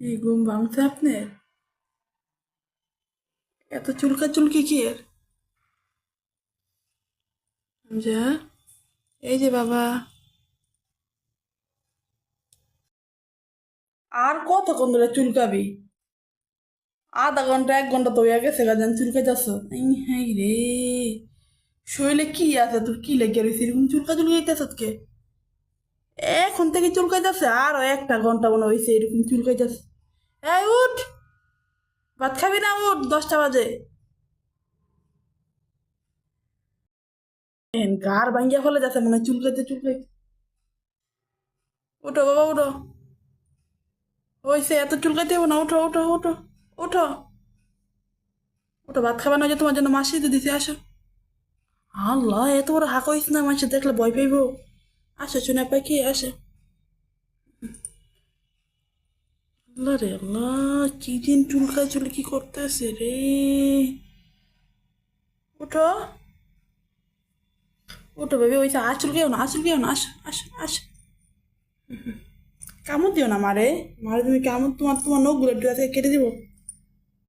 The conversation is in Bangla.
এই ঘুম ভাঙছে আপনার? এত চুলকা চুলকি কি এর? যা, এই যে বাবা। আর কতক্ষণ ধরে চুলকাবি? আধা ঘন্টা 1 ঘন্টা তো হয়ে গেছে গাজান চুলকে যাচ্ছ। হ্যাঁ রে, শরীরে কি আছে তোর? কি লেগে রয়েছে এরকম চুলকা চুলকাইতেছ কে? এখন থেকে চুলকাইতেছে, আরো 1 ঘন্টা মনে হয়েছে এরকম চুলকাইতেছে। এই উঠ, ভাত খাবি না? উঠ, 10টা বাজে। গার ভাঙ্গিয়া ফেলে যাচ্ছে মনে হয় চুলকাইতে চুলকাইতে। উঠো বাবা, উঠো। হয়েছে, এত চুলকাইতে হবে না, উঠো উঠো উঠো। উঠো উঠো, ভাত খাবা না যে তোমার জন্য মাসি তো দিতে আসো। আল্লাহ, এত বড় হাঁক হইস না, মাসি দেখলে ভয় পাইব। আসো চুনা পাখি, আসো। আল্লাহ রে আল্লাহ, কি দিন চুলকা চুলকি করতেছে রে। উঠো উঠো ভেবে, ওই আর চুলকেও না, আর চুলকেও না, আসো আসো আসো। কামড় দিও না মারে। মারে তুমি কামড়, তোমার তোমার নখগুলো একটু আজকে কেটে দিব।